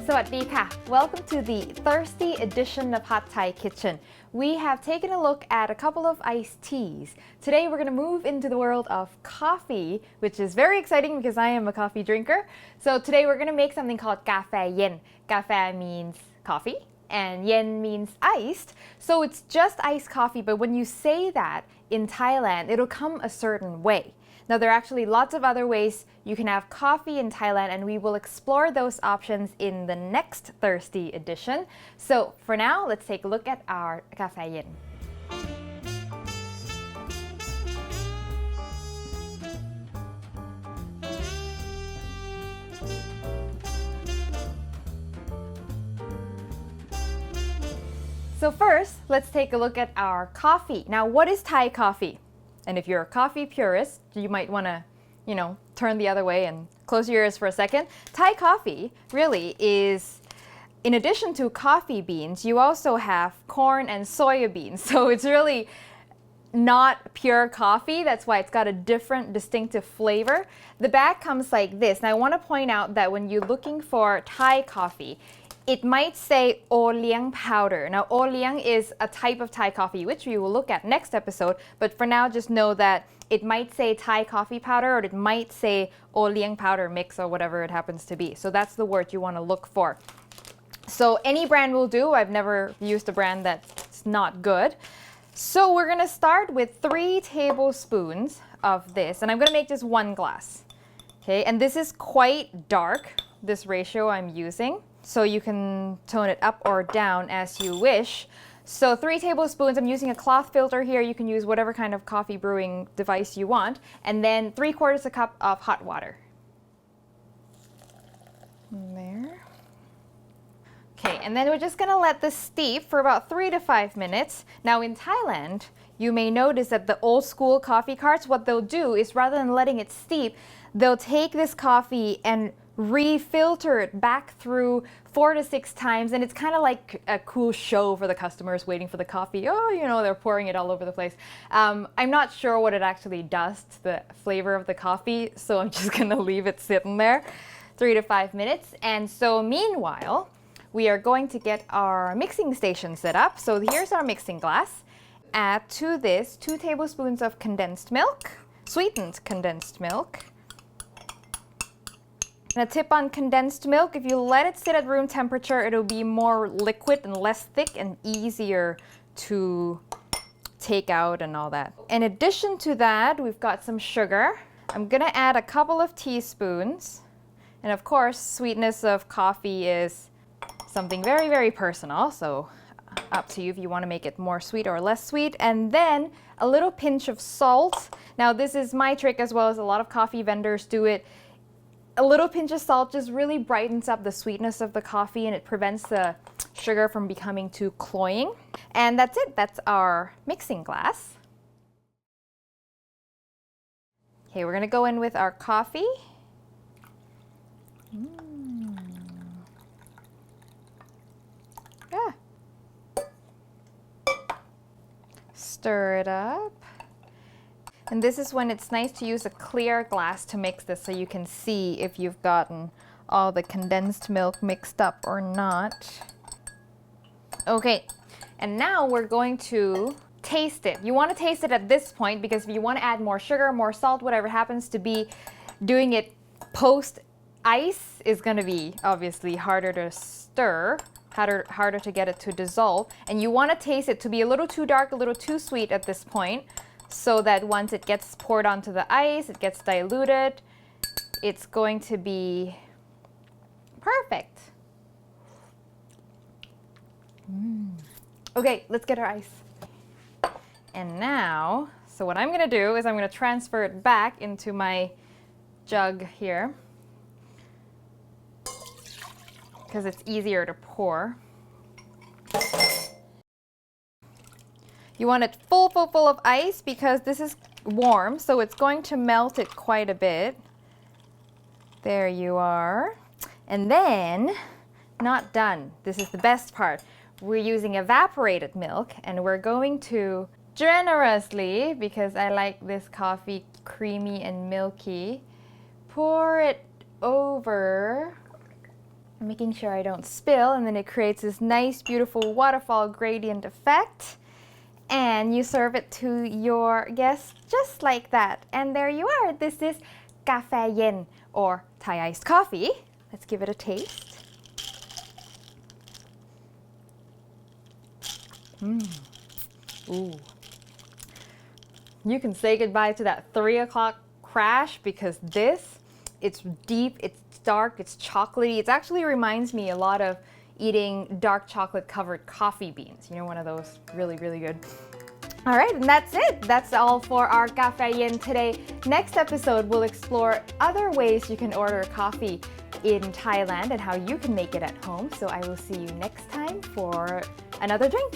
Sawadika. Welcome to the Thirsty edition of Hot Thai Kitchen. We have taken a look at a couple of iced teas. Today we're going to move into the world of coffee, which is very exciting because I am a coffee drinker. So today we're going to make something called กาแฟเย็น Kafe means coffee and yen means iced. So it's just iced coffee, but when you say that in Thailand, it'll come a certain way. Now, there are actually lots of other ways you can have coffee in Thailand, and we will explore those options in the next Thirsty edition. So for now, let's take a look at our กาแฟเย็น. So first, let's take a look at our coffee. Now, what is Thai coffee? And if you're a coffee purist, you might want to, turn the other way and close your ears for a second. Thai coffee really is, in addition to coffee beans, you also have corn and soya beans. So it's really not pure coffee. That's why it's got a different distinctive flavor. The bag comes like this. Now I want to point out that when you're looking for Thai coffee, it might say o liang powder. Now, o liang is a type of Thai coffee, which we will look at next episode. But for now, just know that it might say Thai coffee powder, or it might say o liang powder mix, or whatever it happens to be. So that's the word you want to look for. So any brand will do. I've never used a brand that's not good. So we're going to start with 3 tablespoons of this. And I'm going to make just 1 glass. Okay, and this is quite dark, this ratio I'm using. So you can tone it up or down as you wish. So 3 tablespoons, I'm using a cloth filter here. You can use whatever kind of coffee brewing device you want. And then 3/4 a cup of hot water. There. Okay, and then we're just gonna let this steep for about 3 to 5 minutes. Now in Thailand, you may notice that the old school coffee carts, what they'll do is rather than letting it steep, they'll take this coffee and refilter it back through 4 to 6 times, and it's kind of like a cool show for the customers waiting for the coffee. Oh, they're pouring it all over the place. I'm not sure what it actually does to the flavor of the coffee, so I'm just gonna leave it sitting there 3 to 5 minutes. And so meanwhile, we are going to get our mixing station set up. So here's our mixing glass. Add to this 2 tablespoons of condensed milk, sweetened condensed milk. And a tip on condensed milk, if you let it sit at room temperature, it'll be more liquid and less thick and easier to take out and all that. In addition to that, we've got some sugar. I'm gonna add a couple of teaspoons. And of course, sweetness of coffee is something very, very personal. So up to you if you want to make it more sweet or less sweet. And then a little pinch of salt. Now this is my trick as well as a lot of coffee vendors do it. A little pinch of salt just really brightens up the sweetness of the coffee, and it prevents the sugar from becoming too cloying. And that's it. That's our mixing glass. Okay, we're going to go in with our coffee. Yeah. Stir it up. And this is when it's nice to use a clear glass to mix this so you can see if you've gotten all the condensed milk mixed up or not. Okay, and now we're going to taste it. You want to taste it at this point because if you want to add more sugar, more salt, whatever happens to be, doing it post ice is going to be obviously harder to stir, harder to get it to dissolve. And you want to taste it to be a little too dark, a little too sweet at this point, so that once it gets poured onto the ice, it gets diluted, it's going to be perfect. Okay, let's get our ice. And now, so what I'm gonna do is I'm gonna transfer it back into my jug here because it's easier to pour. You want it full of ice because this is warm, so it's going to melt it quite a bit. There you are. And then, not done. This is the best part. We're using evaporated milk, and we're going to generously, because I like this coffee creamy and milky, pour it over making sure I don't spill, and then it creates this nice, beautiful waterfall gradient effect. And you serve it to your guests just like that. And there you are. This is กาแฟเย็น or Thai iced coffee. Let's give it a taste. Ooh. You can say goodbye to that 3 o'clock crash because it's deep, it's dark, it's chocolatey. It actually reminds me a lot of eating dark chocolate covered coffee beans. You know, one of those really, really good. All right, and that's it. That's all for our Cafe Yin today. Next episode, we'll explore other ways you can order coffee in Thailand and how you can make it at home. So I will see you next time for another drink.